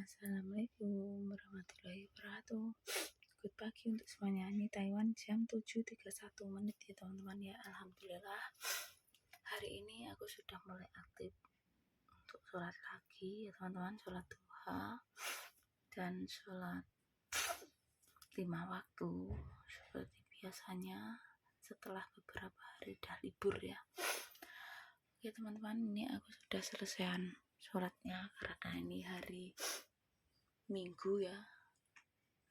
Assalamualaikum warahmatullahi wabarakatuh. Good pagi untuk semuanya. Ini Taiwan jam 7.31 ya teman-teman ya. Alhamdulillah hari ini aku sudah mulai aktif untuk sholat lagi ya teman-teman. Sholat duha dan sholat 5 waktu seperti biasanya setelah beberapa hari dah libur ya. Oke teman-teman, ini aku sudah selesaian sholatnya karena ini hari Minggu ya.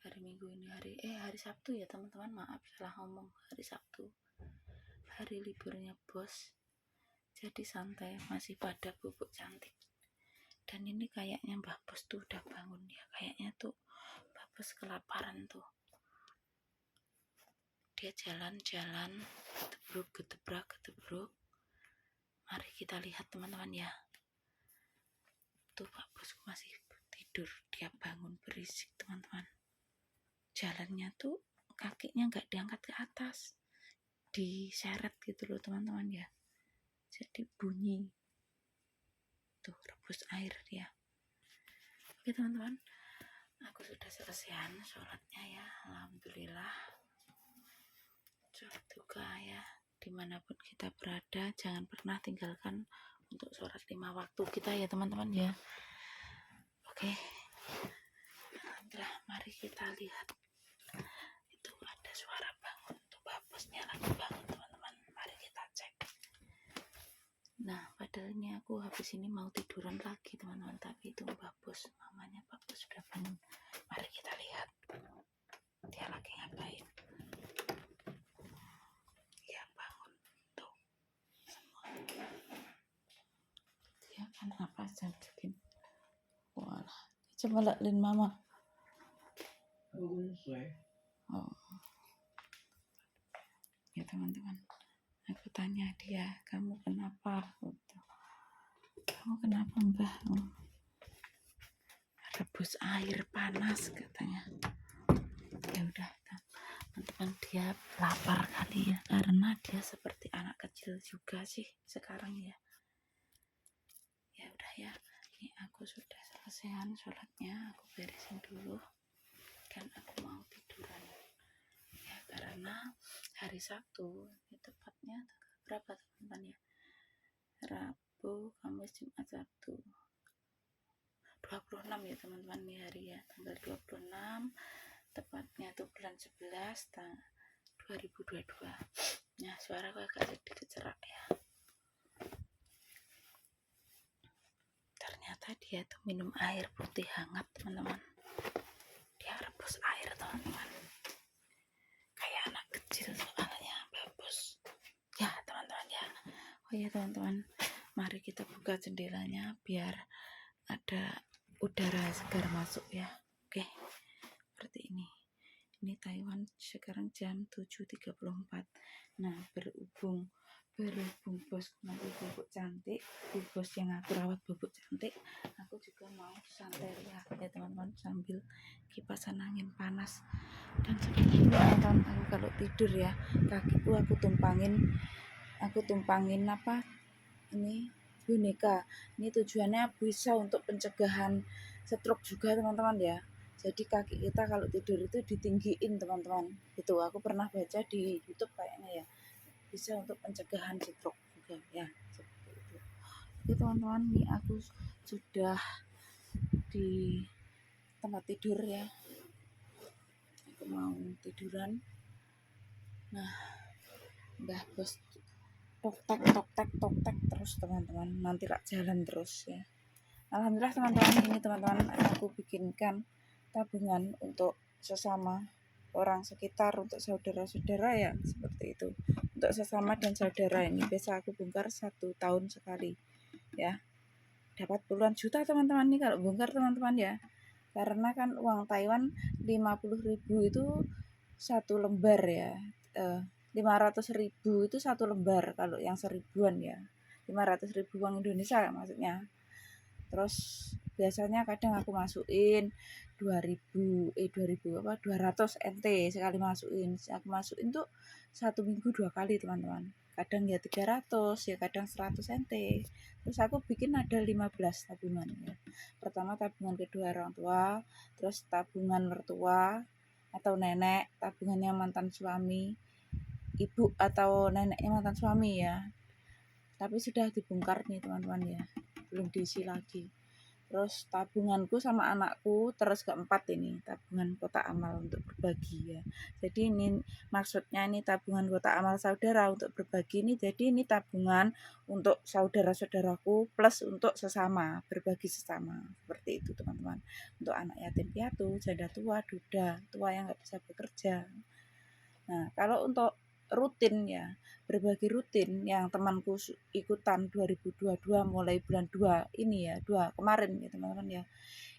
Hari Minggu ini hari Sabtu ya teman-teman, maaf salah ngomong, hari Sabtu, hari liburnya bos, jadi santai, masih pada bubuk cantik. Dan ini kayaknya Mbah Bos tuh udah bangun ya, kayaknya tuh Mbah Bos kelaparan tuh, dia jalan-jalan gedebruk. Mari kita lihat teman-teman ya. Tuh Pak Bos masih tidur, dia bangun berisik teman-teman. Jalannya tuh kakinya nggak diangkat ke atas, diseret gitu loh teman-teman ya, jadi bunyi tuh rebus air dia. Oke teman-teman, aku sudah selesaian sholatnya ya, alhamdulillah. Sholat duha ya, dimanapun kita berada jangan pernah tinggalkan untuk sholat 5 waktu kita ya teman-teman ya. Oke, alhamdulillah, mari kita lihat. Itu ada suara bangun tuh, Mbak Bosnya lagi bangun teman-teman, mari kita cek. Nah padahal ini aku habis ini mau tiduran lagi teman-teman, tapi itu Mbak Bos, mamanya Mbak Bos sudah bangun. Mari kita lihat dia lagi ngapain. Dia bangun tuh semua, dia kan apa jam bikin. Walah, coba liatin mama. Oh ya teman-teman, aku tanya dia, kamu kenapa? Kamu kenapa Mbah? Rebus air panas katanya. Ya udah teman-teman, dia lapar kali ya, karena dia seperti anak kecil juga sih sekarang ya. Ya udah ya, ini aku sudah selesaian sholatnya, aku beresin dulu kan aku mau tiduran ya, karena hari Sabtu ini tepatnya berapa teman-teman ya, Rabu, Kamis, Jumat, Sabtu 26 ya teman-teman, nih hari ya, tanggal 26 tepatnya tuh bulan 11 2022. Nah suara aku agak sedikit serak ya, ternyata dia tuh minum air putih hangat teman-teman. Dia rebus air teman-teman, kayak anak kecil soalnya Mbak Bos ya teman-teman ya. Oh ya teman-teman, mari kita buka jendelanya biar ada udara segar masuk ya. Oke, seperti ini Taiwan sekarang jam 7.34. Nah berhubung bos nanti bubuk cantik, bos yang aku rawat bubuk cantik, aku juga mau santai ya teman-teman, sambil kipasan angin panas. Dan seperti ini teman-teman, aku kalau tidur ya, kakiku aku tumpangin apa ini, boneka. Ini tujuannya bisa untuk pencegahan stroke juga teman-teman ya. Jadi kaki kita kalau tidur itu ditinggiin teman-teman. Itu aku pernah baca di YouTube kayaknya ya, bisa untuk pencegahan stroke juga ya, seperti itu. Oke teman-teman, ini aku sudah di tempat tidur ya, aku mau tiduran. Nah Mbah Bos tok tek terus teman-teman, nanti rak jalan terus ya. Alhamdulillah teman-teman, ini teman-teman aku bikinkan tabungan untuk sesama orang sekitar, untuk saudara-saudara ya, seperti itu, untuk sesama dan saudara. Ini biasa aku bongkar 1 tahun sekali ya, dapat puluhan juta teman-teman nih kalau bongkar teman-teman ya, karena kan uang Taiwan 50.000 itu 1 lembar ya, 500.000 itu 1 lembar kalau yang 1000-an ya, 500.000 uang Indonesia maksudnya. Terus biasanya kadang aku masukin 200 NT sekali masukin. Aku masukin tuh 1 minggu 2 kali teman-teman, kadang ya 300, ya kadang 100 nt. Terus aku bikin ada 15 tabungan ya. Pertama tabungan kedua orang tua, terus tabungan mertua atau nenek, tabungannya mantan suami, ibu atau neneknya mantan suami ya. Tapi sudah dibongkar nih teman-teman ya, belum diisi lagi. Terus tabunganku sama anakku, terus keempat ini tabungan kotak amal untuk berbagi ya. Jadi ini maksudnya ini tabungan kotak amal saudara untuk berbagi ini, jadi ini tabungan untuk saudara-saudaraku plus untuk sesama, berbagi sesama, seperti itu teman-teman. Untuk anak yatim piatu, janda tua, duda, tua yang nggak bisa bekerja. Nah kalau untuk rutin ya, berbagi rutin yang temanku ikutan 2022 mulai bulan 2 ini ya, 2 kemarin ya teman-teman ya.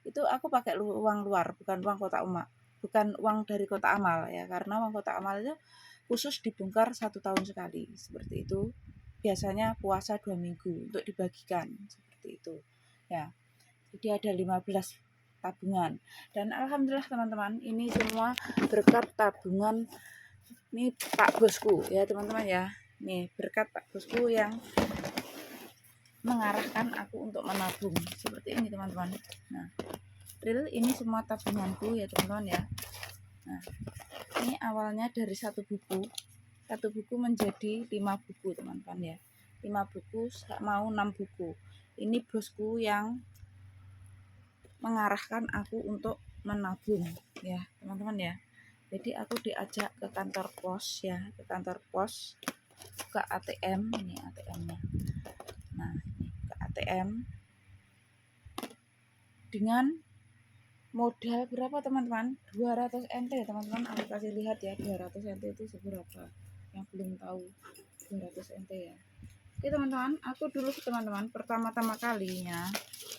Itu aku pakai uang luar, bukan uang kotak emak, bukan uang dari kotak amal ya, karena uang kotak amal itu khusus dibongkar 1 tahun sekali, seperti itu. Biasanya puasa 2 minggu untuk dibagikan, seperti itu. Ya. Jadi ada 15 tabungan. Dan alhamdulillah teman-teman, ini semua berkat tabungan ini Pak Bosku ya teman-teman ya. Nih berkat Pak Bosku yang mengarahkan aku untuk menabung seperti ini teman-teman. Nah, real ini semua tabunganku ya teman-teman ya. Nah, ini awalnya dari satu buku menjadi 5 buku teman-teman ya. 5 buku mau 6 buku. Ini bosku yang mengarahkan aku untuk menabung ya teman-teman ya. Jadi aku diajak ke kantor pos ya, ke kantor pos, ke ATM, ini ATM-nya. Nah, ini ke ATM dengan modal berapa teman-teman? 200 nt ya teman-teman. Aku kasih lihat ya 200 nt itu seberapa. Yang belum tahu 200 nt ya. Oke teman-teman, aku dulu teman-teman pertama-tama kalinya.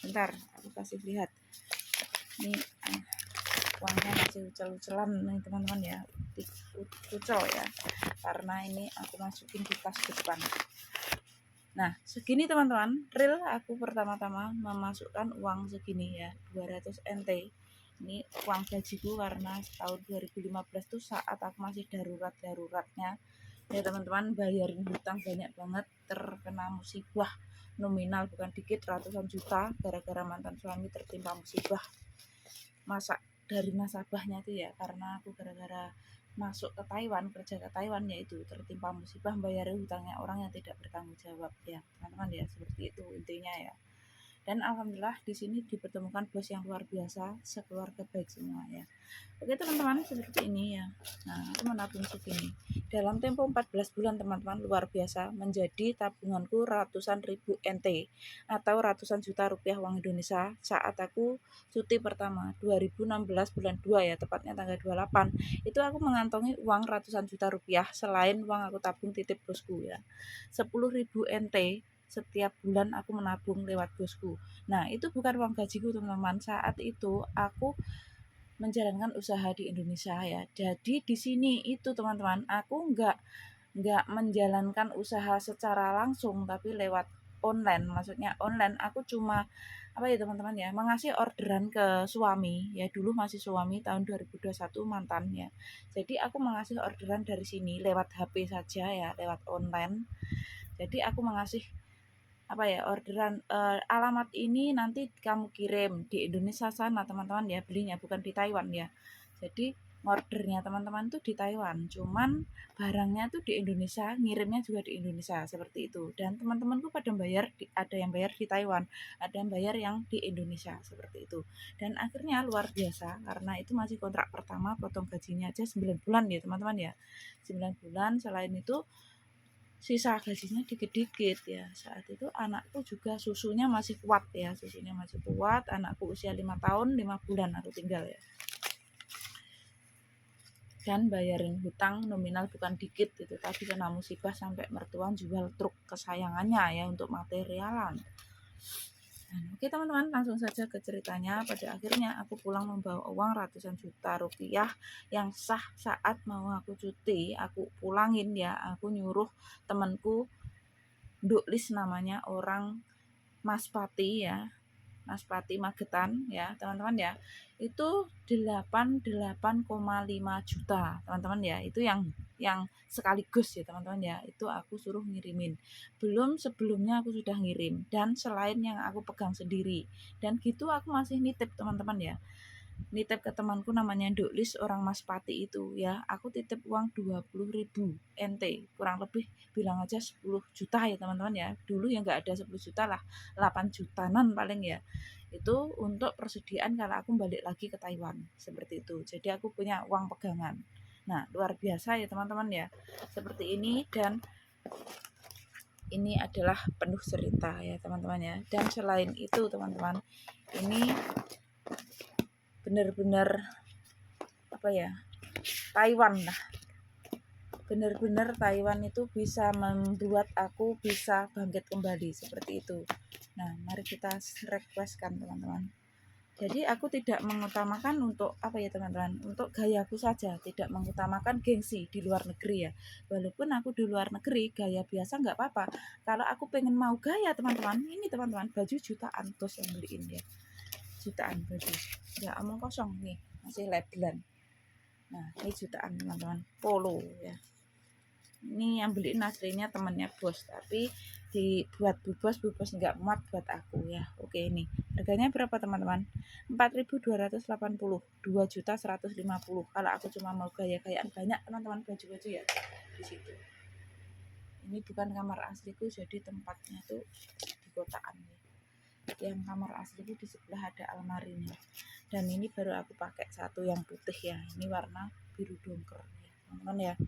Bentar, aku kasih lihat. Ini uangnya masih ucel-ucelan nih teman-teman ya, ucel ya, karena ini aku masukin di tas depan. Nah segini teman-teman, real aku pertama-tama memasukkan uang segini ya, 200 nt. Ini uang gajiku karena tahun 2015 tuh saat aku masih daruratnya ya teman-teman, bayarin hutang banyak banget, terkena musibah nominal bukan dikit, ratusan juta gara-gara mantan suami tertimpa musibah dari nasabahnya itu ya, karena aku gara-gara masuk ke Taiwan, kerja ke Taiwan, yaitu tertimpa musibah bayar hutangnya orang yang tidak bertanggung jawab ya teman-teman ya, seperti itu intinya ya. Dan alhamdulillah di sini dipertemukan bos yang luar biasa, sekeluarga baik semua ya. Oke teman-teman, seperti ini ya. Nah, aku menabung segini. Dalam tempo 14 bulan teman-teman, luar biasa, menjadi tabunganku ratusan ribu NT atau ratusan juta rupiah uang Indonesia saat aku cuti pertama 2016 bulan 2 ya, tepatnya tanggal 28. Itu aku mengantongi uang ratusan juta rupiah selain uang aku tabung titip bosku ya. 10.000 NT setiap bulan aku menabung lewat bosku. Nah, itu bukan uang gajiku teman-teman. Saat itu aku menjalankan usaha di Indonesia ya. Jadi di sini itu teman-teman, aku nggak menjalankan usaha secara langsung tapi lewat online. Maksudnya online aku cuma apa ya teman-teman ya, mengasih orderan ke suami ya, dulu masih suami tahun 2021 mantan ya. Jadi aku mengasih orderan dari sini lewat HP saja ya, lewat online. Jadi aku mengasih apa ya orderan, alamat ini nanti kamu kirim di Indonesia sana teman-teman ya, belinya bukan di Taiwan ya. Jadi ordernya teman-teman tuh di Taiwan, cuman barangnya tuh di Indonesia, ngirimnya juga di Indonesia seperti itu. Dan teman-temanku pada bayar ada yang bayar di Taiwan, ada yang bayar yang di Indonesia seperti itu. Dan akhirnya luar biasa karena itu masih kontrak pertama, potong gajinya aja 9 bulan ya teman-teman ya. 9 bulan, selain itu sisa gajinya dikit-dikit ya. Saat itu anakku juga susunya masih kuat ya, anakku usia 5 tahun 5 bulan aku tinggal ya. Dan bayarin hutang nominal bukan dikit itu tadi, kena musibah sampai mertua jual truk kesayangannya ya untuk materialan. Oke teman-teman, langsung saja ke ceritanya. Pada akhirnya aku pulang membawa uang ratusan juta rupiah yang sah saat mau aku cuti. Aku pulangin ya, aku nyuruh temanku, Nduk Lis namanya, orang Mas Pati ya, Maspati Magetan ya teman-teman ya, itu 88,5 juta teman-teman ya. Itu yang sekaligus ya teman-teman ya, itu aku suruh ngirimin. Belum sebelumnya aku sudah ngirim, dan selain yang aku pegang sendiri. Dan gitu aku masih nitip teman-teman ya, nitip ke temanku namanya Doklis, orang Maspati itu ya. Aku titip uang 20.000 NT, kurang lebih bilang aja 10 juta ya teman-teman ya. Dulu ya nggak ada 10 juta lah, 8 jutaan paling ya. Itu untuk persediaan kalau aku balik lagi ke Taiwan, seperti itu. Jadi aku punya uang pegangan. Nah, luar biasa ya teman-teman ya, seperti ini. Dan ini adalah penuh cerita ya teman-teman ya. Dan selain itu teman-teman, ini benar-benar apa ya, Taiwan lah, benar-benar Taiwan itu bisa membuat aku bisa bangkit kembali seperti itu. Nah, mari kita requestkan teman-teman. Jadi aku tidak mengutamakan untuk apa ya teman-teman, untuk gayaku saja, tidak mengutamakan gengsi di luar negeri ya. Walaupun aku di luar negeri gaya biasa nggak apa-apa. Kalau aku pengen mau gaya teman-teman, ini teman-teman, baju jutaan bos yang beliin ya, jutaan baju. Ya omong kosong nih, masih labelan. Nah, ini jutaan teman-teman, polo ya. Ini yang beliin aslinya temannya bos, tapi dibuat bu bos nggak muat buat aku ya. Oke, ini harganya berapa teman-teman? 4.280, 2.150. Kalau aku cuma mau gaya-gayaan banyak teman-teman, baju-baju ya di situ. Ini bukan kamar asliku, jadi tempatnya tuh di kotaan ya. Yang kamar asliku di sebelah ada almarinya. Dan ini baru aku pakai satu yang putih ya, ini warna biru dongker ya teman-teman ya.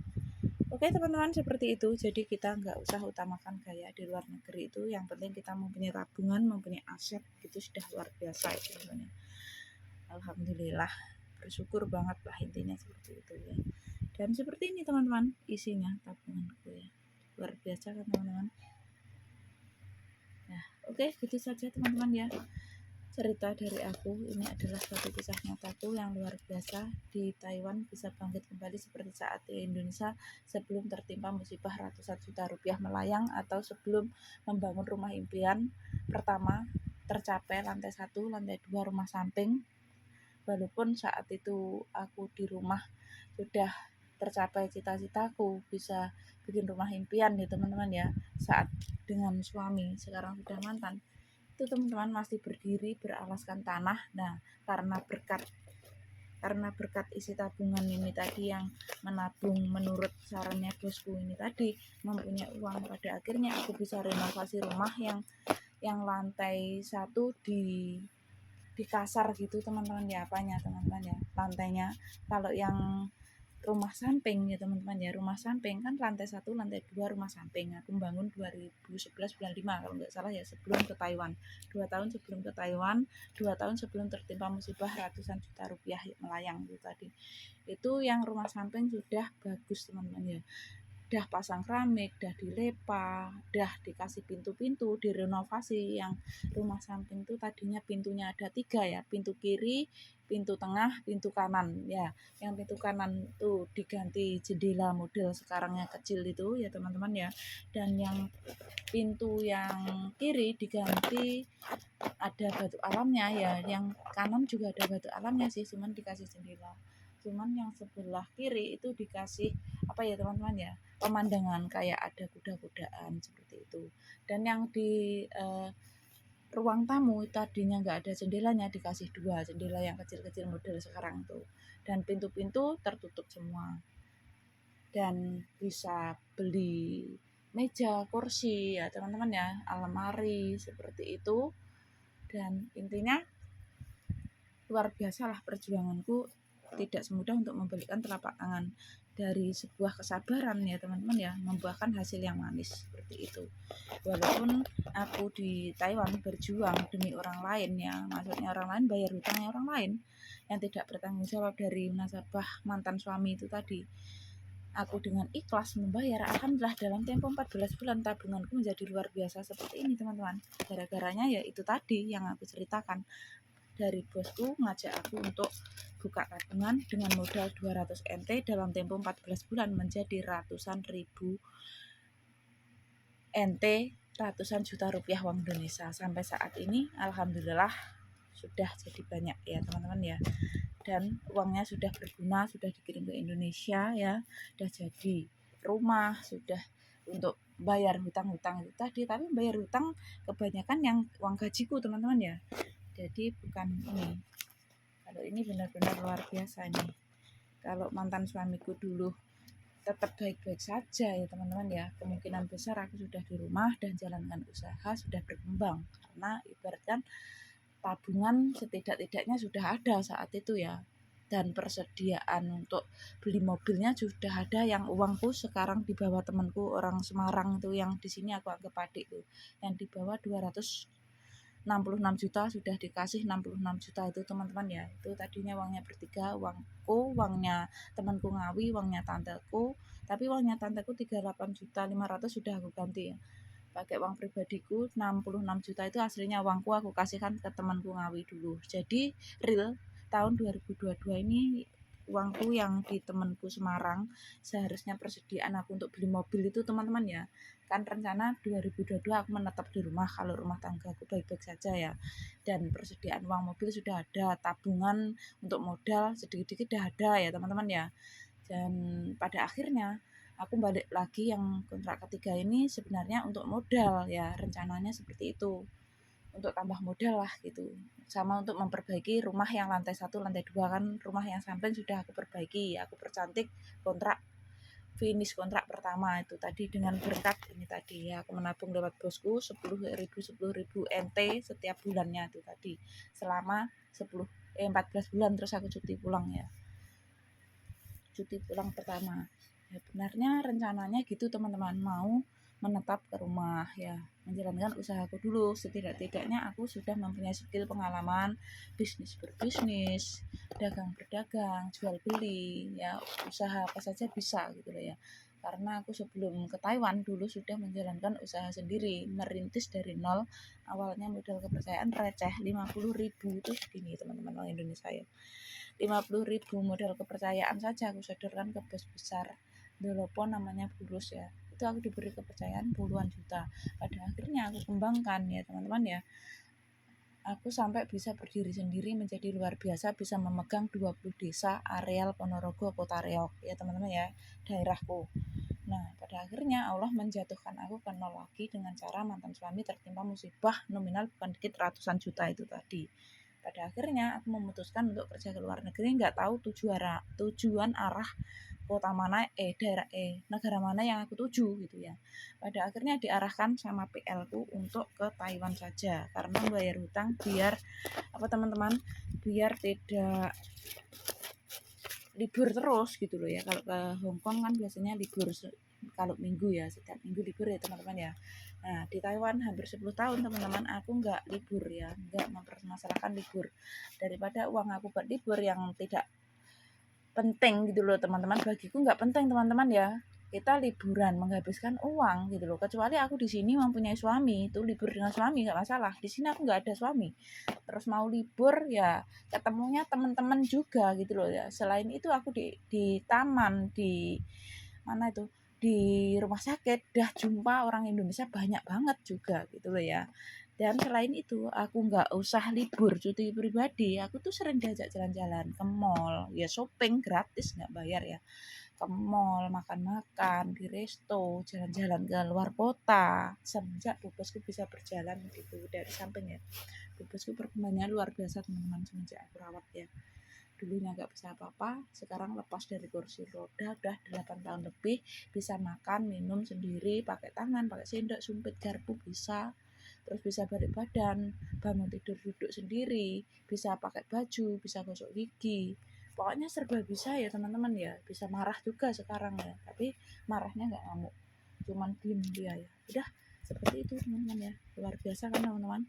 Oke teman-teman, seperti itu. Jadi kita nggak usah utamakan gaya di luar negeri itu, yang penting kita mempunyai tabungan, mempunyai aset, itu sudah luar biasa ya teman-teman. Alhamdulillah, bersyukur banget lah intinya seperti itu ya. Dan seperti ini teman-teman isinya tabunganku ya, luar biasa kan teman-teman. Nah, oke, gitu saja teman-teman ya, cerita dari aku. Ini adalah suatu kisah nyataku yang luar biasa. Di Taiwan bisa bangkit kembali seperti saat di Indonesia, sebelum tertimpa musibah ratusan juta rupiah melayang, atau sebelum membangun rumah impian pertama tercapai, lantai 1, lantai 2 rumah samping. Walaupun saat itu aku di rumah sudah tercapai cita-citaku bisa bikin rumah impian ya teman-teman ya, saat dengan suami, sekarang sudah mantan, itu teman-teman masih berdiri beralaskan tanah. Nah, karena berkat isi tabungan ini tadi, yang menabung menurut sarannya bosku ini tadi, mempunyai uang, pada akhirnya aku bisa renovasi rumah yang lantai 1 di kasar gitu teman-teman ya, apanya teman-teman ya, lantainya. Kalau yang rumah samping ya teman-teman ya, rumah samping kan lantai 1, lantai 2 rumah samping. Aku bangun 2011 bulan 5 kalau nggak salah ya, sebelum ke Taiwan. 2 tahun sebelum ke Taiwan, 2 tahun sebelum tertimpa musibah ratusan juta rupiah melayang itu tadi. Itu yang rumah samping sudah bagus teman-teman ya, dah pasang keramik, dah dilepa, dah dikasih pintu-pintu, direnovasi. Yang rumah samping tuh tadinya pintunya ada 3 ya, pintu kiri, pintu tengah, pintu kanan ya. Yang pintu kanan tuh diganti jendela model sekarang yang kecil itu ya teman-teman ya. Dan yang pintu yang kiri diganti ada batu alamnya ya, yang kanan juga ada batu alamnya sih, cuman dikasih jendela. Cuman yang sebelah kiri itu dikasih apa ya teman-teman ya, pemandangan kayak ada kuda-kudaan seperti itu. Dan yang di ruang tamu tadinya nggak ada jendelanya, dikasih 2 jendela yang kecil-kecil model sekarang tuh. Dan pintu-pintu tertutup semua. Dan bisa beli meja, kursi ya teman-teman ya, almari seperti itu. Dan intinya luar biasa lah perjuanganku, tidak semudah untuk membelikan telapak tangan. Dari sebuah kesabaran ya teman-teman ya, membuahkan hasil yang manis seperti itu. Walaupun aku di Taiwan berjuang demi orang lain ya, maksudnya orang lain bayar hutangnya orang lain yang tidak bertanggung jawab dari nasabah mantan suami itu tadi, aku dengan ikhlas membayar. Alhamdulillah dalam tempo 14 bulan tabunganku menjadi luar biasa seperti ini teman-teman. Gara-garanya ya itu tadi yang aku ceritakan, dari bosku ngajak aku untuk buka tabungan dengan modal 200 NT, dalam tempo 14 bulan menjadi ratusan ribu NT ratusan juta rupiah uang Indonesia. Sampai saat ini alhamdulillah sudah jadi banyak ya teman-teman ya, dan uangnya sudah berguna, sudah dikirim ke Indonesia ya, sudah jadi rumah, sudah untuk bayar hutang-hutang itu tadi. Tapi bayar hutang kebanyakan yang uang gajiku teman-teman ya, jadi bukan ini. Kalau ini benar-benar luar biasa ini. Kalau mantan suamiku dulu tetap baik-baik saja ya teman-teman ya, kemungkinan besar aku sudah di rumah dan jalankan usaha sudah berkembang, karena ibaratkan tabungan setidak-tidaknya sudah ada saat itu ya, dan persediaan untuk beli mobilnya sudah ada. Yang uangku sekarang di bawah temanku orang Semarang itu, yang di sini aku anggap adik tuh, yang di bawah 266 juta sudah dikasih 66 juta itu teman-teman ya. Itu tadinya uangnya bertiga, uangku, uangnya temanku Ngawi, uangnya tanteku. Tapi uangnya tanteku 38.500.000 sudah aku ganti ya, pakai uang pribadiku. 66 juta itu aslinya uangku, aku kasihkan ke temanku Ngawi dulu. Jadi real tahun 2022 ini uangku yang di temanku Semarang, seharusnya persediaan aku untuk beli mobil itu teman-teman ya, kan rencana 2022 aku menetap di rumah kalau rumah tangga aku baik-baik saja ya, dan persediaan uang mobil sudah ada, tabungan untuk modal sedikit-sedikit sudah ada ya teman-teman ya. Dan pada akhirnya aku balik lagi yang kontrak ketiga ini sebenarnya untuk modal ya, rencananya seperti itu, untuk tambah modal lah gitu, sama untuk memperbaiki rumah yang lantai 1 lantai 2, kan rumah yang samping sudah aku perbaiki, aku percantik, kontrak finish kontrak pertama itu tadi dengan berkat ini tadi ya, aku menabung lewat bosku 10.000 NT setiap bulannya itu tadi, selama 14 bulan, terus aku cuti pulang ya, cuti pulang pertama ya. Benarnya rencananya gitu teman-teman, mau menetap ke rumah ya, menjalankan usahaku dulu. Setidak-tidaknya aku sudah mempunyai skill, pengalaman bisnis berbisnis, dagang berdagang, jual beli ya, usaha apa saja bisa gitu loh ya. Karena aku sebelum ke Taiwan dulu sudah menjalankan usaha sendiri, merintis dari nol. Awalnya modal kepercayaan receh 50.000 itu segini teman-teman, orang Indonesia ya, 50.000 modal kepercayaan saja aku sodorkan ke bos besar Dolopon, namanya Burus ya. Itu aku diberi kepercayaan puluhan juta. Pada akhirnya aku kembangkan ya teman-teman ya. Aku sampai bisa berdiri sendiri menjadi luar biasa, bisa memegang 20 desa areal Ponorogo, Kota Reok ya teman-teman ya, daerahku. Nah, pada akhirnya Allah menjatuhkan aku ke nol lagi dengan cara mantan suami tertimpa musibah nominal bukan dikit ratusan juta itu tadi. Pada akhirnya aku memutuskan untuk kerja ke luar negeri, nggak tahu tujuan arah kota mana, daerah, negara mana yang aku tuju gitu ya. Pada akhirnya diarahkan sama PL ku untuk ke Taiwan saja, karena bayar hutang biar apa teman-teman, biar tidak libur terus gitu loh ya. Kalau ke Hong Kong kan biasanya libur kalau minggu ya, setiap minggu libur ya teman-teman ya. Nah di Taiwan hampir 10 tahun teman-teman aku nggak libur ya, nggak mempermasalahkan libur, daripada uang aku buat libur yang tidak penting gitu loh teman-teman. Bagiku nggak penting teman-teman ya, kita liburan menghabiskan uang gitu loh. Kecuali aku di sini mempunyai suami, itu libur dengan suami nggak masalah. Di sini aku nggak ada suami, terus mau libur ya ketemunya teman-teman juga gitu loh ya. Selain itu aku di taman, di mana itu, di rumah sakit dah jumpa orang Indonesia banyak banget juga gitu loh ya. Dan selain itu aku nggak usah libur cuti pribadi, aku tuh sering diajak jalan-jalan ke mall ya, shopping gratis nggak bayar ya, ke mall, makan-makan di resto, jalan-jalan ke luar kota. Semenjak bobosku bisa berjalan gitu dari samping ya, bobosku perkembangannya luar biasa teman-teman semenjak aku rawat ya. Dulunya nggak bisa apa-apa, sekarang lepas dari kursi roda udah 8 tahun lebih, bisa makan minum sendiri pakai tangan, pakai sendok, sumpit, garpu bisa, terus bisa balik badan, bangun tidur duduk sendiri, bisa pakai baju, bisa gosok gigi, pokoknya serba bisa ya teman-teman ya. Bisa marah juga sekarang ya, tapi marahnya nggak ngamuk, cuman diem dia ya. Udah seperti itu teman-teman ya, luar biasa kan teman-teman.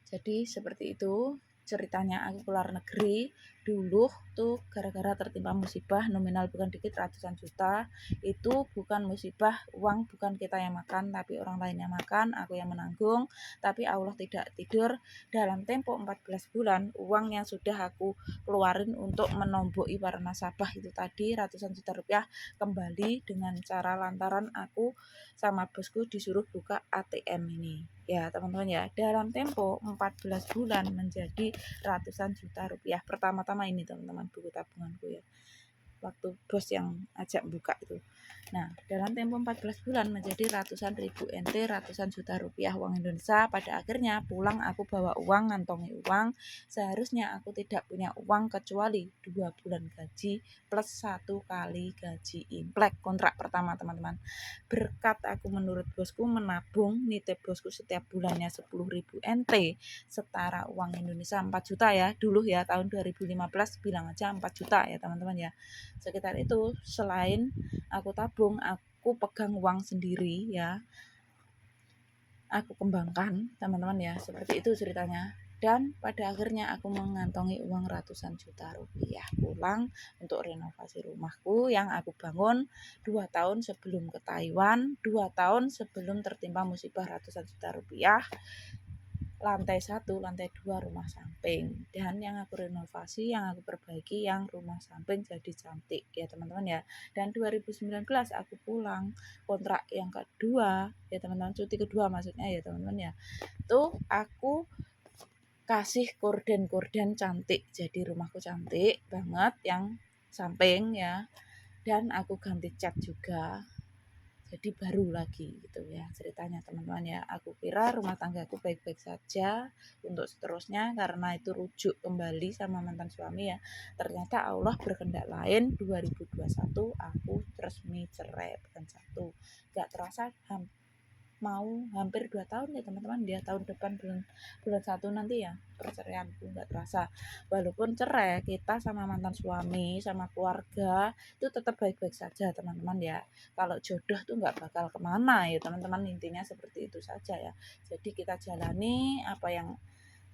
Jadi seperti itu ceritanya aku keluar negeri dulu tuh gara-gara tertimpa musibah nominal bukan dikit ratusan juta. Itu bukan musibah, uang bukan kita yang makan tapi orang lain yang makan, aku yang menanggung. Tapi Allah tidak tidur, dalam tempo 14 bulan uang yang sudah aku keluarin untuk menomboki para nasabah itu tadi ratusan juta rupiah kembali dengan cara lantaran aku sama bosku disuruh buka ATM ini. Ya teman-teman ya, dalam tempo 14 bulan menjadi ratusan juta rupiah. Pertama-tama ini teman-teman buku tabunganku ya. Waktu bos yang ajak buka itu. Nah, dalam tempo 14 bulan menjadi ratusan ribu NT, ratusan juta rupiah uang Indonesia. Pada akhirnya pulang aku bawa uang, ngantongi uang. Seharusnya aku tidak punya uang kecuali 2 bulan gaji plus 1 kali gaji implek kontrak pertama teman-teman. Berkat aku menurut bosku menabung, nitip bosku setiap bulannya 10.000 NT, setara uang Indonesia 4 juta ya. Dulu ya tahun 2015 bilang aja 4 juta ya teman-teman ya. Sekitar itu. Selain aku tabung, aku pegang uang sendiri ya, aku kembangkan teman-teman ya, seperti itu ceritanya. Dan pada akhirnya aku mengantongi uang ratusan juta rupiah pulang untuk renovasi rumahku yang aku bangun 2 tahun sebelum ke Taiwan, 2 tahun sebelum tertimpa musibah ratusan juta rupiah. Lantai 1, lantai 2 rumah samping, dan yang aku renovasi, yang aku perbaiki yang rumah samping jadi cantik ya teman-teman ya. Dan 2019 aku pulang kontrak yang kedua ya teman-teman, cuti kedua maksudnya ya teman-teman ya. Tuh aku kasih korden-korden cantik, jadi rumahku cantik banget yang samping ya. Dan aku ganti cat juga, jadi baru lagi gitu ya ceritanya teman-teman ya. Aku kira rumah tanggaku baik-baik saja untuk seterusnya karena itu rujuk kembali sama mantan suami ya. Ternyata Allah berkehendak lain. 2021 aku resmi cerai, bukan satu, gak terasa mau hampir 2 tahun ya teman-teman dia. Tahun depan bulan 1 nanti ya perceraianku, nggak terasa. Walaupun cerai, kita sama mantan suami sama keluarga itu tetap baik-baik saja teman-teman ya. Kalau jodoh tuh nggak bakal kemana ya teman-teman, intinya seperti itu saja ya. Jadi kita jalani apa yang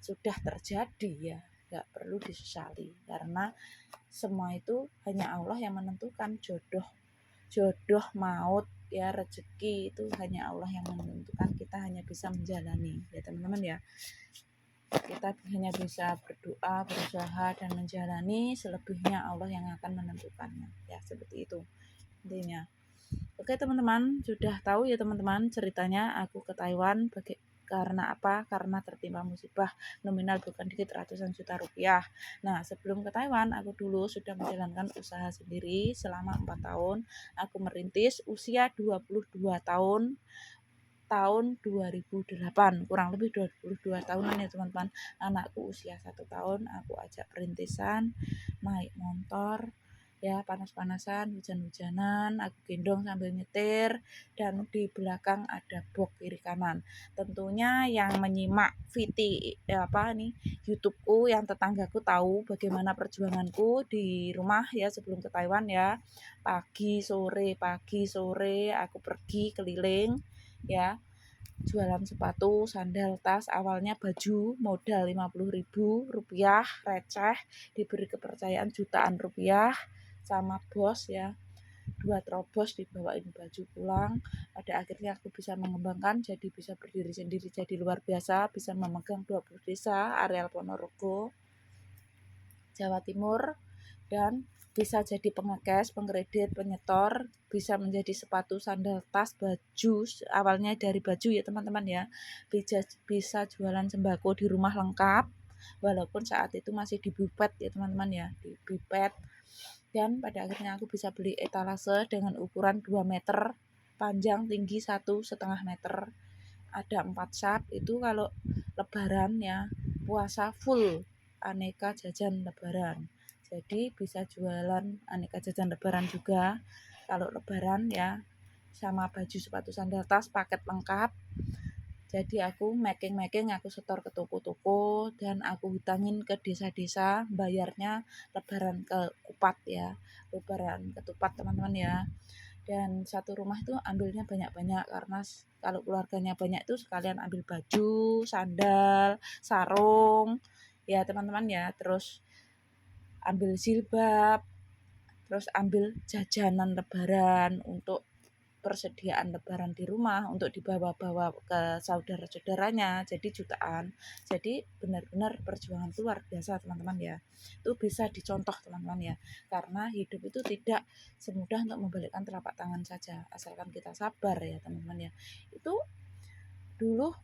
sudah terjadi ya, nggak perlu disesali karena semua itu hanya Allah yang menentukan. Jodoh maut ya, rezeki itu hanya Allah yang menentukan. Kita hanya bisa menjalani ya teman-teman ya. Kita hanya bisa berdoa, berusaha dan menjalani, selebihnya Allah yang akan menentukannya ya, seperti itu intinya. Oke teman-teman, sudah tahu ya teman-teman ceritanya aku ke Taiwan karena apa? Karena tertimpa musibah nominal bukan dikit ratusan juta rupiah. Nah, sebelum ke Taiwan, aku dulu sudah menjalankan usaha sendiri selama 4 tahun. Aku merintis usia 22 tahun, tahun 2008, kurang lebih 22 tahunan ya teman-teman. Anakku usia 1 tahun, aku ajak perintisan, naik motor, ya panas-panasan, hujan-hujanan, aku gendong sambil nyetir, dan di belakang ada box kiri kanan. Tentunya yang menyimak YouTubeku, yang tetanggaku tahu bagaimana perjuanganku di rumah ya sebelum ke Taiwan ya. Pagi sore aku pergi keliling ya, jualan sepatu, sandal, tas. Awalnya baju modal 50.000 rupiah receh, diberi kepercayaan jutaan rupiah sama bos ya, 2 terobos dibawain baju pulang. Pada akhirnya aku bisa mengembangkan jadi bisa berdiri sendiri, jadi luar biasa, bisa memegang 20 desa areal Ponorogo, Jawa Timur, dan bisa jadi pengekes, pengkredit, penyetor, bisa menjadi sepatu, sandal, tas, baju. Awalnya dari baju ya teman-teman ya. Bisa jualan sembako di rumah lengkap, walaupun saat itu masih di Bupet ya teman-teman ya, di Bupet. Dan pada akhirnya aku bisa beli etalase dengan ukuran 2 meter, panjang tinggi 1,5 meter. Ada 4 sap, itu kalau lebaran ya, puasa full aneka jajan lebaran. Jadi bisa jualan aneka jajan lebaran juga kalau lebaran ya, sama baju, sepatu, sandal, tas, paket lengkap. Jadi aku making, aku setor ke toko-toko dan aku hutangin ke desa-desa, bayarnya lebaran ke Kupat ya, lebaran ketupat teman-teman ya. Dan satu rumah itu ambilnya banyak-banyak karena kalau keluarganya banyak itu sekalian ambil baju, sandal, sarung ya teman-teman ya. Terus ambil jilbab, terus ambil jajanan lebaran untuk persediaan lebaran di rumah untuk dibawa-bawa ke saudara-saudaranya, jadi jutaan. Jadi benar-benar perjuangan itu luar biasa teman-teman ya. Itu bisa dicontoh teman-teman ya, karena hidup itu tidak semudah untuk membalikkan telapak tangan saja, asalkan kita sabar ya teman-teman ya. Itu dulu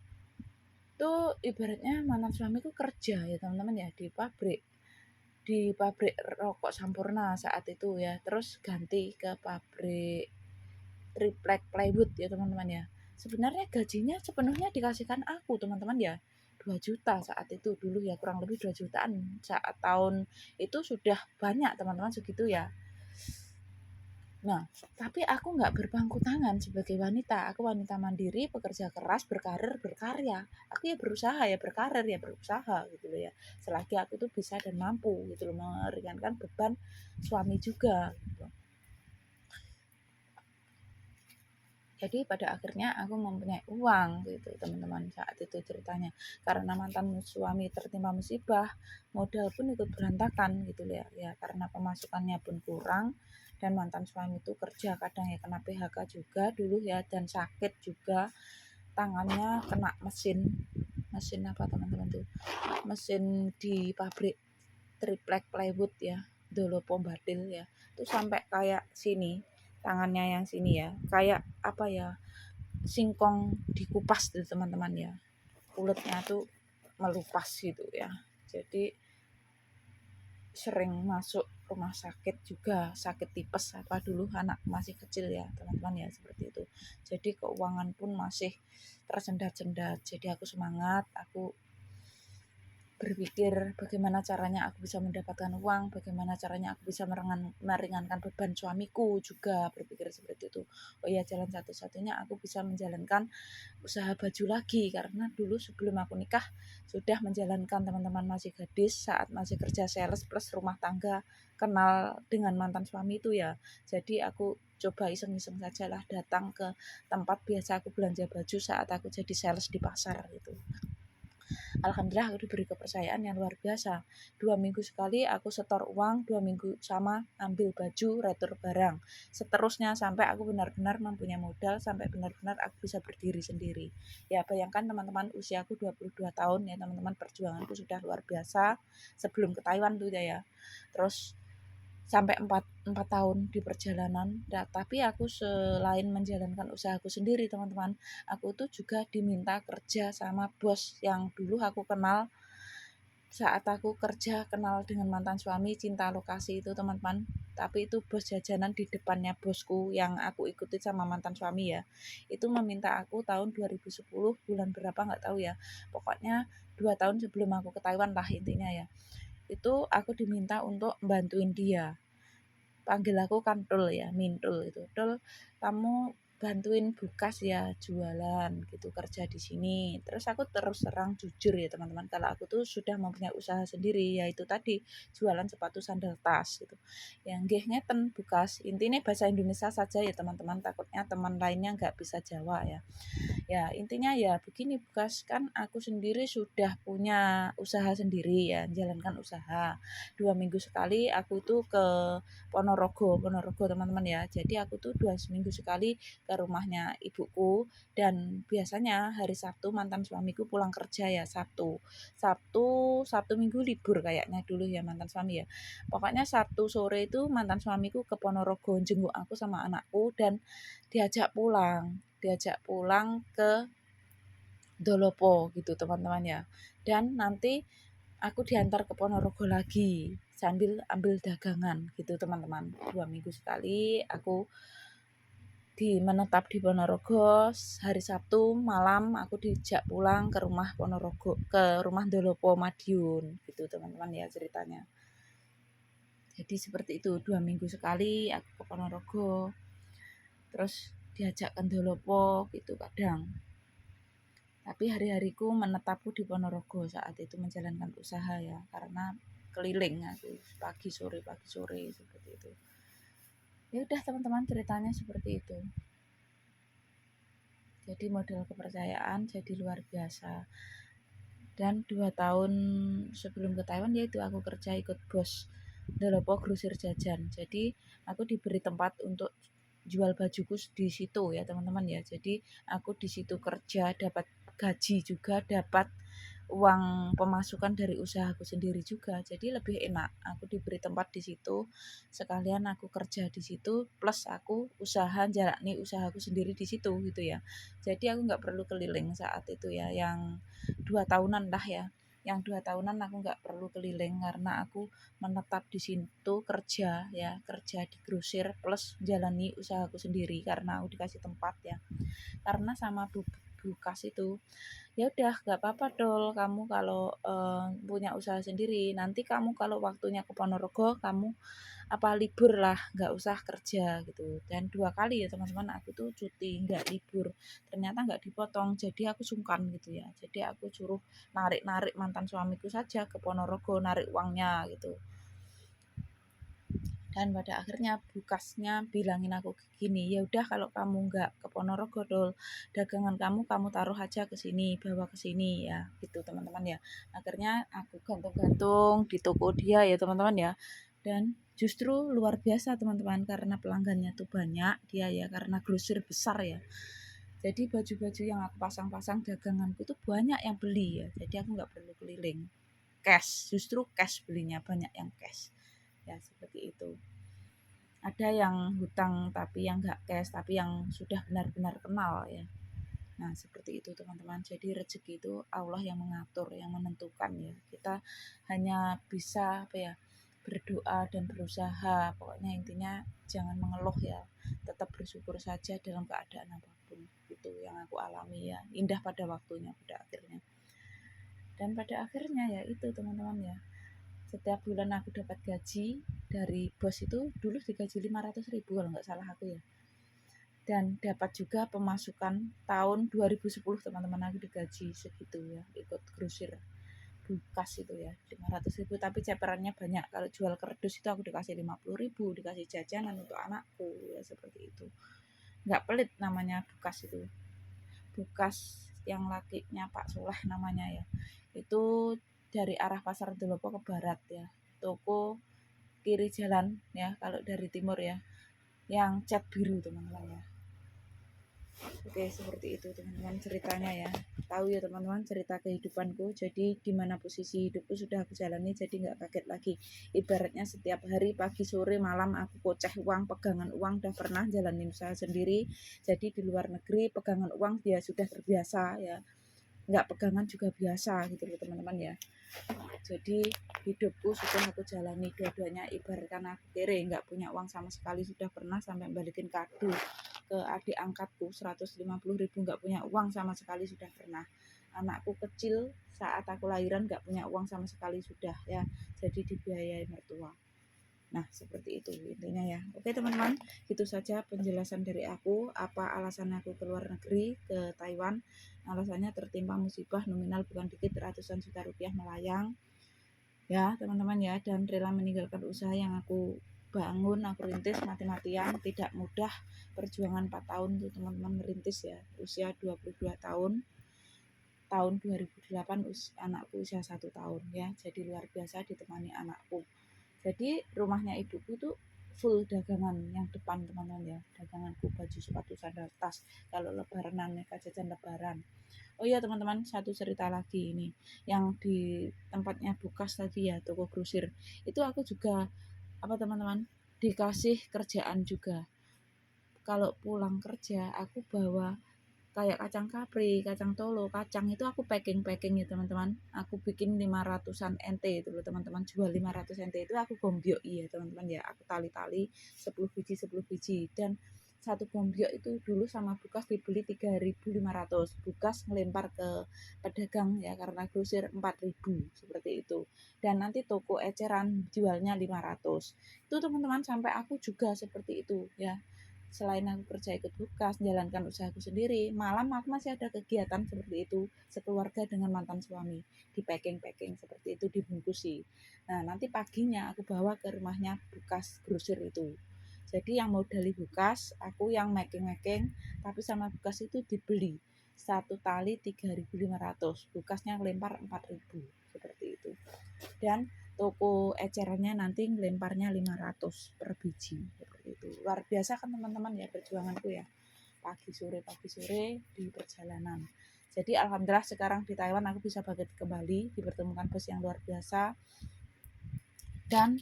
tuh ibaratnya mantan suamiku kerja ya teman-teman ya, di pabrik rokok Sampurna saat itu ya, terus ganti ke pabrik triplek plywood ya teman-teman ya. Sebenarnya gajinya sepenuhnya dikasihkan aku teman-teman ya, 2 juta saat itu dulu ya, kurang lebih 2 jutaan saat tahun itu sudah banyak teman-teman segitu ya. Nah, tapi aku nggak berpangku tangan sebagai wanita. Aku wanita mandiri, pekerja keras, berkarir, berkarya. Aku ya berusaha ya berkarir ya berusaha gitu loh ya. Selagi aku tuh bisa dan mampu gitu loh, meringankan beban suami juga gitu. Jadi pada akhirnya aku mempunyai uang gitu teman-teman saat itu ceritanya. Karena mantan suami tertimpa musibah, modal pun ikut berantakan gitu ya. Ya karena pemasukannya pun kurang dan mantan suami itu kerja kadang ya kena PHK juga dulu ya, dan sakit juga, tangannya kena mesin apa teman-teman tuh? Mesin di pabrik triplek plywood ya, Dolopo Badil ya. Itu sampai kayak sini, tangannya yang sini ya, kayak apa ya, singkong dikupas tuh teman-teman ya, kulitnya tuh melupas gitu ya. Jadi sering masuk rumah sakit juga, sakit tipes apa dulu anak masih kecil ya teman-teman ya, seperti itu. Jadi keuangan pun masih tersendat-sendat. Jadi aku semangat, aku berpikir bagaimana caranya aku bisa mendapatkan uang, bagaimana caranya aku bisa meringankan beban suamiku juga, berpikir seperti itu. Oh iya, jalan satu-satunya aku bisa menjalankan usaha baju lagi, karena dulu sebelum aku nikah sudah menjalankan teman-teman, masih gadis saat masih kerja sales plus rumah tangga, kenal dengan mantan suami itu ya. Jadi aku coba iseng-iseng saja lah datang ke tempat biasa aku belanja baju saat aku jadi sales di pasar gitu. Alhamdulillah aku diberi kepercayaan yang luar biasa. 2 minggu sekali aku setor uang, 2 minggu sama ambil baju, retur barang. Seterusnya sampai aku benar-benar mempunyai modal, sampai benar-benar aku bisa berdiri sendiri. Ya bayangkan teman-teman, usiaku 22 tahun ya teman-teman, perjuanganku sudah luar biasa sebelum ke Taiwan tuh ya. Terus sampai 4 tahun di perjalanan. Nah, tapi aku selain menjalankan usahaku sendiri teman-teman, aku tuh juga diminta kerja sama bos yang dulu aku kenal saat aku kerja, kenal dengan mantan suami, cinta lokasi itu teman-teman. Tapi itu bos jajanan di depannya bosku yang aku ikuti sama mantan suami ya. Itu meminta aku tahun 2010 bulan berapa nggak tahu ya. Pokoknya 2 tahun sebelum aku ke Taiwan lah intinya ya. Itu aku diminta untuk bantuin dia, panggil aku kan Tul ya, Mintul itu. Tul, kamu bantuin Bukas ya jualan gitu, kerja di sini. Terus aku terus terang jujur ya teman-teman, kalau aku tuh sudah mempunyai usaha sendiri, yaitu tadi jualan sepatu sandal tas gitu. Yang nggih ngeten Bukas. Intinya bahasa Indonesia saja ya teman-teman, takutnya teman lainnya nggak bisa Jawa ya. Ya intinya ya begini Bukas, kan aku sendiri sudah punya usaha sendiri ya, menjalankan usaha. 2 minggu sekali aku itu ke Ponorogo teman-teman ya. Jadi aku tuh 2 minggu sekali ke rumahnya ibuku, dan biasanya hari Sabtu mantan suamiku pulang kerja ya, Sabtu Minggu libur kayaknya dulu ya mantan suami ya. Pokoknya Sabtu sore itu mantan suamiku ke Ponorogo jenguk aku sama anakku, dan diajak pulang ke Dolopo gitu teman-teman ya. Dan nanti aku diantar ke Ponorogo lagi sambil ambil dagangan gitu teman-teman. 2 minggu sekali aku menetap di Ponorogo. Hari Sabtu malam aku dijak pulang ke rumah Ponorogo, ke rumah Dolopo Madiun gitu teman-teman ya ceritanya. Jadi seperti itu, 2 minggu sekali aku ke Ponorogo, terus diajak ke Dolopo gitu kadang. Tapi hari-hariku menetapku di Ponorogo saat itu menjalankan usaha ya, karena keliling aku pagi sore seperti itu. Ya udah teman-teman, ceritanya seperti itu. Jadi modal kepercayaan jadi luar biasa. Dan 2 tahun sebelum ke Taiwan yaitu aku kerja ikut bos Dolopo grosir jajan. Jadi aku diberi tempat untuk jual bajuku di situ ya teman-teman ya. Jadi aku di situ kerja, dapat gaji juga, dapat uang pemasukan dari usahaku sendiri juga. Jadi lebih enak. Aku diberi tempat di situ, sekalian aku kerja di situ, plus aku jalani usahaku sendiri di situ gitu ya. Jadi aku nggak perlu keliling saat itu ya, yang 2 tahunan lah ya. Yang 2 tahunan aku nggak perlu keliling karena aku menetap di situ kerja ya, kerja di grosir plus jalani usahaku sendiri karena aku dikasih tempat ya. Karena sama Bukas itu, ya udah nggak apa-apa Dol, kamu kalau punya usaha sendiri, nanti kamu kalau waktunya ke Ponorogo kamu libur lah, nggak usah kerja gitu. Dan 2 kali ya teman-teman aku tuh cuti nggak libur, ternyata nggak dipotong, jadi aku sungkan gitu ya. Jadi aku suruh narik-narik mantan suamiku saja ke Ponorogo, narik uangnya gitu. Dan pada akhirnya Bukasnya bilangin aku gini, ya udah kalau kamu nggak ke Ponorogo Dol, dagangan kamu taruh aja ke sini, bawa ke sini ya gitu teman-teman ya. Akhirnya aku gantung-gantung di toko dia ya teman-teman ya. Dan justru luar biasa teman-teman, karena pelanggannya tuh banyak dia ya, karena grosir besar ya. Jadi baju-baju yang aku pasang-pasang daganganku tuh banyak yang beli ya. Jadi aku nggak perlu keliling, cash, justru cash belinya, banyak yang cash ya, seperti itu. Ada yang hutang tapi yang nggak cash, tapi yang sudah benar-benar kenal ya. Nah seperti itu teman-teman. Jadi rezeki itu Allah yang mengatur, yang menentukan ya. Kita hanya bisa berdoa dan berusaha. Pokoknya intinya jangan mengeluh ya, tetap bersyukur saja dalam keadaan apapun. Itu yang aku alami ya, indah pada waktunya pada akhirnya. Dan pada akhirnya ya itu teman-teman ya, setiap bulan aku dapat gaji dari bos itu, dulu digaji 500.000 kalau nggak salah aku ya. Dan dapat juga pemasukan tahun 2010 teman-teman, aku digaji segitu ya, ikut grosir Bukas itu ya, 500.000, tapi ceperannya banyak. Kalau jual kerdus itu aku dikasih 50.000, dikasih jajanan untuk anakku ya, seperti itu. Nggak pelit namanya Bukas itu. Bukas yang lakinya Pak Soleh namanya ya. Itu dari arah Pasar Dolopo ke barat ya. Toko kiri jalan ya, kalau dari timur ya, yang cat biru teman-teman ya. Oke, seperti itu teman-teman ceritanya ya. Tahu ya teman-teman cerita kehidupanku. Jadi di mana posisi hidupku sudah aku jalani, jadi nggak kaget lagi. Ibaratnya setiap hari pagi sore malam aku koceh uang, pegangan uang, udah pernah jalanin usaha sendiri. Jadi di luar negeri pegangan uang dia sudah terbiasa ya. Nggak pegangan juga biasa gitu loh teman-teman ya. Jadi hidupku sudah aku jalani dua-duanya, ibaratkan aku kere nggak punya uang sama sekali, sudah pernah sampai balikin kado ke adik angkatku 150.000, nggak punya uang sama sekali sudah pernah. Anakku kecil saat aku lahiran nggak punya uang sama sekali sudah ya, jadi dibiayai mertua. Nah seperti itu intinya ya. Oke teman-teman, itu saja penjelasan dari aku, apa alasan aku keluar negeri ke Taiwan. Alasannya tertimpa musibah nominal bukan dikit, ratusan juta rupiah melayang ya teman-teman ya, dan rela meninggalkan usaha yang aku bangun, aku rintis mati-matian, tidak mudah. Perjuangan 4 tahun tuh teman-teman merintis ya, usia 22 tahun, tahun 2008 anakku usia 1 tahun ya, jadi luar biasa ditemani anakku. Jadi rumahnya ibuku tuh full dagangan yang depan teman-teman ya, daganganku, baju, sepatu, sandal, tas, kalau lebaran mereka jajan lebaran. Oh iya teman-teman, satu cerita lagi ini, yang di tempatnya Bukas tadi ya, toko grosir itu aku juga teman-teman dikasih kerjaan juga. Kalau pulang kerja aku bawa kayak kacang kapri, kacang tolo, kacang itu aku packing ya teman-teman. Aku bikin 500-an NT itu loh teman-teman, jual 500 NT itu aku gombyok ya teman-teman ya. Aku tali-tali 10 biji 10 biji, dan satu gombyok itu dulu sama Bukas dibeli 3.500. Bukas ngelempar ke pedagang ya, karena grosir 4.000 seperti itu. Dan nanti toko eceran jualnya 500. Itu teman-teman sampai aku juga seperti itu ya. Selain aku kerja ikut Bukas, menjalankan usahaku sendiri, malam aku masih ada kegiatan seperti itu, sekeluarga dengan mantan suami, di packing seperti itu, dibungkusi. Nah nanti paginya aku bawa ke rumahnya Bukas grosir itu. Jadi yang modali Bukas, aku yang making, tapi sama Bukas itu dibeli. satu tali 3.500, bekasnya ngelempar 4.000 seperti itu. Dan toko ecerannya nanti ngelemparnya 500 per biji seperti itu. Luar biasa kan teman-teman ya perjuanganku ya, pagi sore di perjalanan. Jadi alhamdulillah sekarang di Taiwan aku bisa bangkit kembali, dipertemukan bos yang luar biasa, dan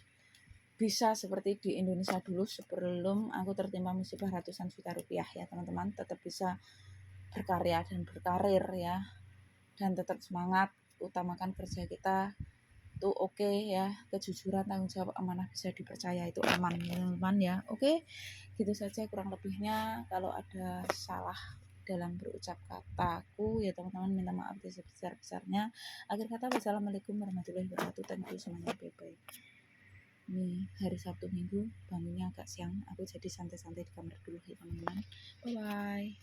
bisa seperti di Indonesia dulu sebelum aku tertimpa musibah ratusan juta rupiah ya teman-teman. Tetap bisa berkarya dan berkarir ya, dan tetap semangat, utamakan kerja kita itu oke ya, kejujuran, tanggung jawab, amanah, bisa dipercaya itu aman teman-teman ya. Oke, gitu saja kurang lebihnya. Kalau ada salah dalam berucap kataku ya teman-teman, minta maaf sebesar-besarnya. Akhir kata, wassalamualaikum warahmatullahi wabarakatuh. Thank you semuanya, bye bye. Ini hari Sabtu Minggu, bangunnya agak siang, aku jadi santai-santai di kamar dulu ya teman-teman. Bye bye.